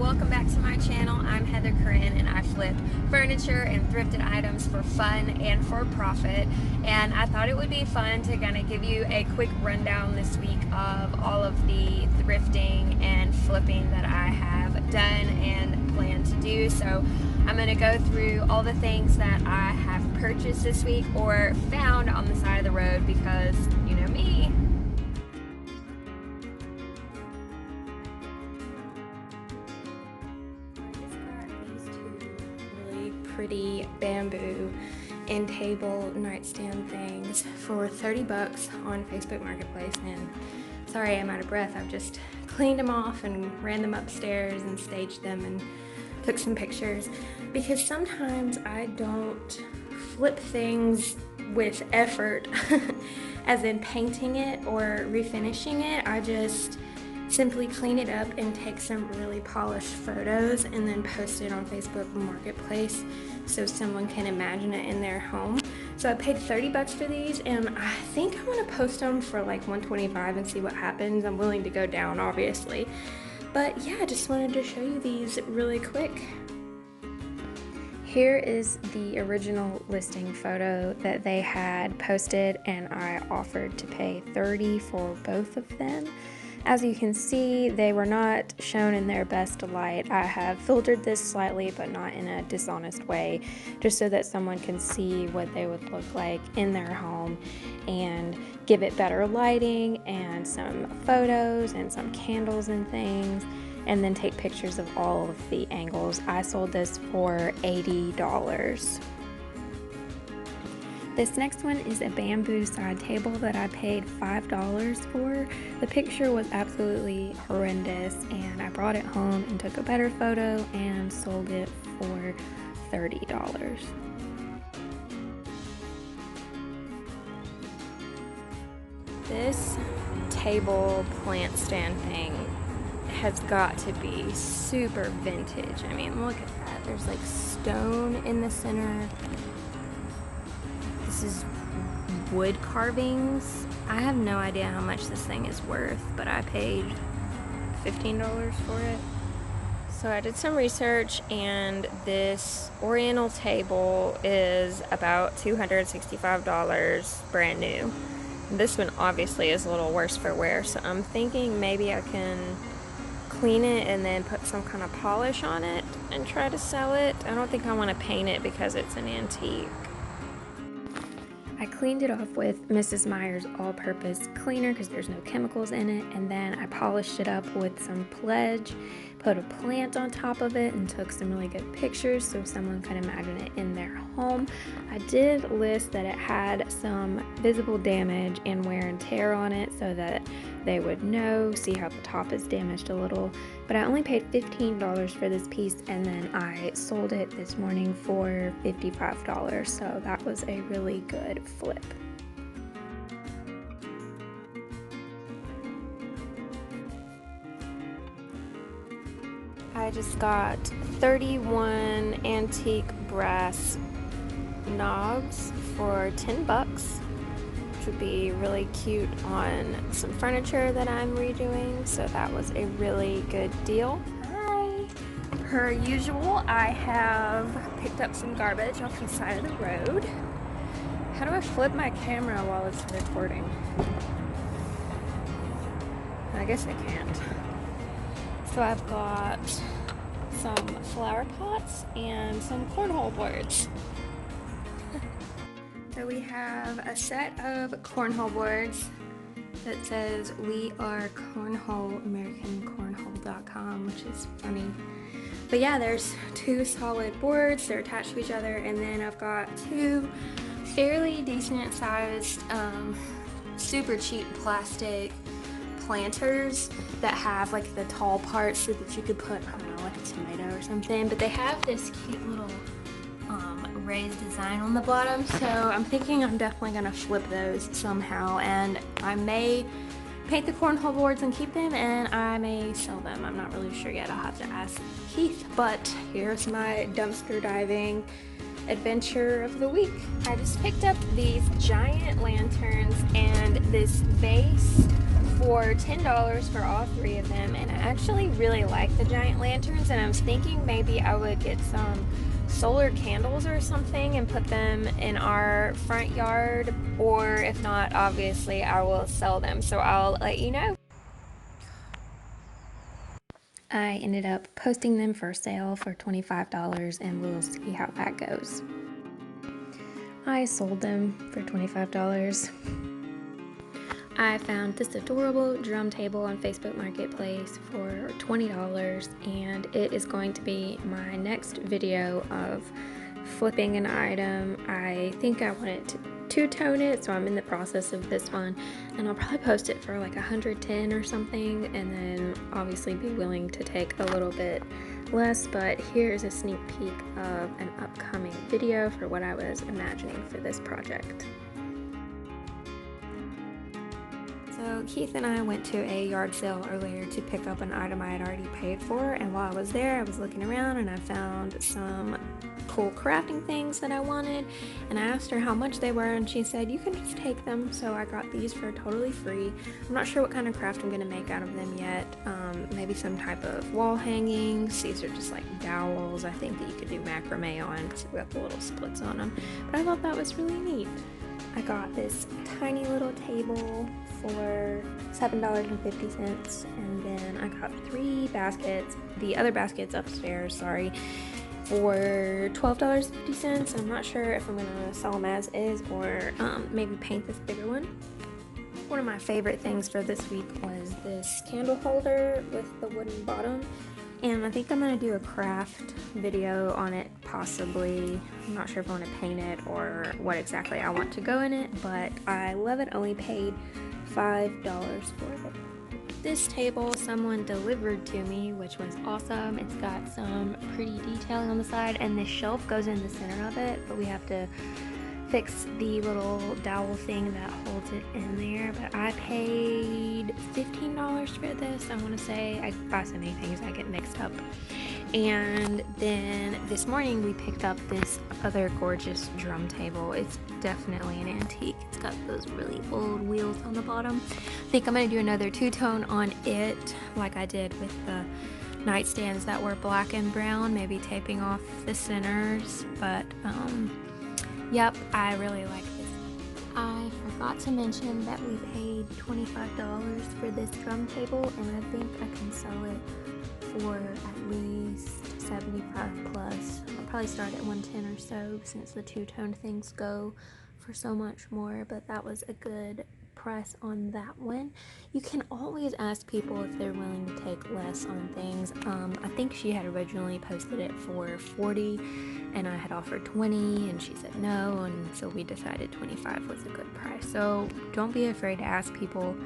welcome back to my channel. I'm Heather Corinne and I flip furniture and thrifted items for fun and for profit. And I thought it would be fun to kind of give you a quick rundown this week of all of the thrifting and flipping that I have done and plan to do. So I'm going to go through all the things that I have purchased this week or found on the side of the road because you know me. Pretty bamboo end table nightstand things for 30 bucks on Facebook Marketplace. And sorry I'm out of breath, I've just cleaned them off and ran them upstairs and staged them and took some pictures because sometimes I don't flip things with effort as in painting it or refinishing it. I just simply clean it up and take some really polished photos and then post it on Facebook Marketplace so someone can imagine it in their home. So I paid 30 bucks for these and I think I'm gonna post them for like 125 and see what happens. I'm willing to go down obviously. But yeah, I just wanted to show you these really quick. Here is the original listing photo that they had posted and I offered to pay $30 for both of them. As you can see, they were not shown in their best light. I have filtered this slightly, but not in a dishonest way, just so that someone can see what they would look like in their home and give it better lighting and some photos and some candles and things, and then take pictures of all of the angles. I sold this for $80. This next one is a bamboo side table that I paid $5 for. The picture was absolutely horrendous and I brought it home and took a better photo and sold it for $30. This table plant stand thing has got to be super vintage. I mean, look at that. There's like stone in the center. This is wood carvings. I have no idea how much this thing is worth, but I paid $15 for it. So I did some research and this oriental table is about $265 brand new. This one obviously is a little worse for wear, so I'm thinking maybe I can clean it and then put some kind of polish on it and try to sell it. I don't think I want to paint it because it's an antique. I cleaned it off with Mrs. Meyer's all-purpose cleaner because there's no chemicals in it, and then I polished it up with some Pledge, put a plant on top of it, and took some really good pictures so someone could imagine it in their home. I did list that it had some visible damage and wear and tear on it so that they would know, see how the top is damaged a little, but I only paid $15 for this piece and then I sold it this morning for $55, so that was a really good flip. I just got 31 antique brass knobs for 10 bucks. Would be really cute on some furniture that I'm redoing, so that was a really good deal. Hi! Per usual, I have picked up some garbage off the side of the road. How do I flip my camera while it's recording? I guess I can't. So I've got some flower pots and some cornhole boards. So we have a set of cornhole boards that says we are cornhole, AmericanCornhole.com, which is funny. But yeah, there's two solid boards, they're attached to each other, and then I've got two fairly decent sized, super cheap plastic planters that have like the tall parts so that you could put, I don't know, like a tomato or something, but they have this cute little raised design on the bottom, so I'm thinking I'm definitely gonna flip those somehow, and I may paint the cornhole boards and keep them, and I may sell them. I'm not really sure yet. I'll have to ask Keith. But here's my dumpster diving adventure of the week. I just picked up these giant lanterns and this vase for $10 for all three of them, and I actually really like the giant lanterns, and I was thinking maybe I would get some solar candles or something and put them in our front yard, or if not, obviously I will sell them, so I'll let you know. I ended up posting them for sale for $25, and we'll see how that goes. I sold them for $25. I found this adorable drum table on Facebook Marketplace for $20, and it is going to be my next video of flipping an item. I think I wanted to two-tone it, so I'm in the process of this one, and I'll probably post it for like 110 or something, and then obviously be willing to take a little bit less. But here's a sneak peek of an upcoming video for what I was imagining for this project. So Keith and I went to a yard sale earlier to pick up an item I had already paid for, and while I was there I was looking around and I found some cool crafting things that I wanted, and I asked her how much they were, and she said you can just take them. So I got these for totally free. I'm not sure what kind of craft I'm going to make out of them yet. Maybe some type of wall hangings. These are just like dowels I think that you could do macrame on because we got the little splits on them, but I thought that was really neat. I got this tiny little table for $7.50, and then I got 3 baskets, the other baskets upstairs, sorry, for $12.50. I'm not sure if I'm gonna sell them as is or maybe paint this bigger one. One of my favorite things for this week was this candle holder with the wooden bottom, and I think I'm going to do a craft video on it possibly. I'm not sure if I want to paint it or what exactly I want to go in it, but I love it. Only paid $5 for it. This table someone delivered to me, which was awesome. It's got some pretty detailing on the side, and this shelf goes in the center of it, but we have to fix the little dowel thing that holds it in there. But I paid $15 for this. I want to say I buy so many things I get mixed up. And then this morning we picked up this other gorgeous drum table. It's definitely an antique. It's got those really old wheels on the bottom. I think I'm going to do another two-tone on it like I did with the nightstands that were black and brown, maybe taping off the centers, but yep, I really like this. I forgot to mention that we paid $25 for this drum table, and I think I can sell it for at least 75 plus. I'll probably start at 110 or so since the two-tone things go for so much more, but that was a good price on that one. You can always ask people if they're willing to take less on things. I think she had originally posted it for 40 and I had offered 20 and she said no, and so we decided 25 was a good price. So don't be afraid to ask people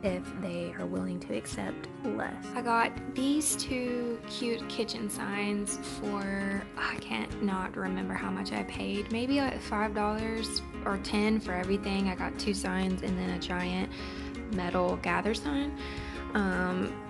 if they are willing to accept less. I got these 2 cute kitchen signs for, I can't not remember how much I paid, maybe like $5 or $10 for everything. I got 2 signs and then a giant metal gather sign.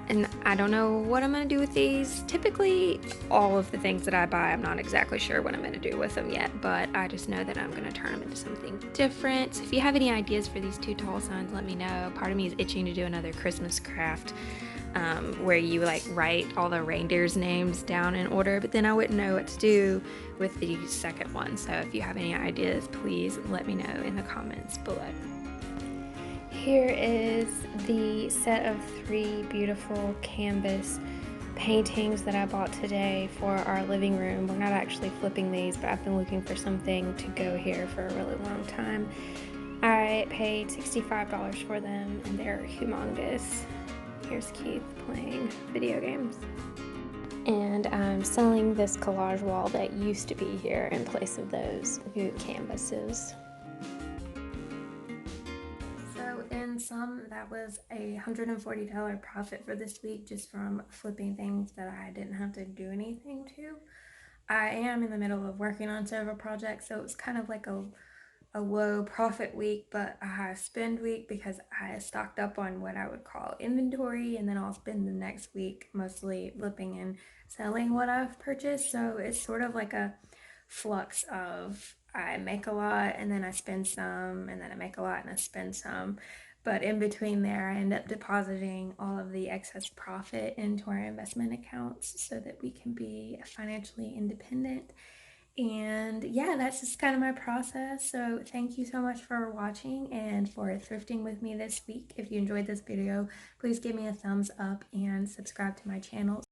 And I don't know what I'm going to do with these. Typically, all of the things that I buy, I'm not exactly sure what I'm going to do with them yet, but I just know that I'm going to turn them into something different. So if you have any ideas for these 2 tall signs, let me know. Part of me is itching to do another Christmas craft where you like write all the reindeers' names down in order, but then I wouldn't know what to do with the second one. So if you have any ideas, please let me know in the comments below. Here is the set of 3 beautiful canvas paintings that I bought today for our living room. We're not actually flipping these, but I've been looking for something to go here for a really long time. I paid $65 for them and they're humongous. Here's Keith playing video games. And I'm selling this collage wall that used to be here in place of those new canvases. In sum, that was a $140 profit for this week just from flipping things that I didn't have to do anything to. I am in the middle of working on several projects, so it was kind of like a low profit week, but a high spend week because I stocked up on what I would call inventory, and then I'll spend the next week mostly flipping and selling what I've purchased. So it's sort of like a flux of I make a lot and then I spend some, and then I make a lot and I spend some. But in between there, I end up depositing all of the excess profit into our investment accounts so that we can be financially independent. And yeah, that's just kind of my process. So thank you so much for watching and for thrifting with me this week. If you enjoyed this video, please give me a thumbs up and subscribe to my channel.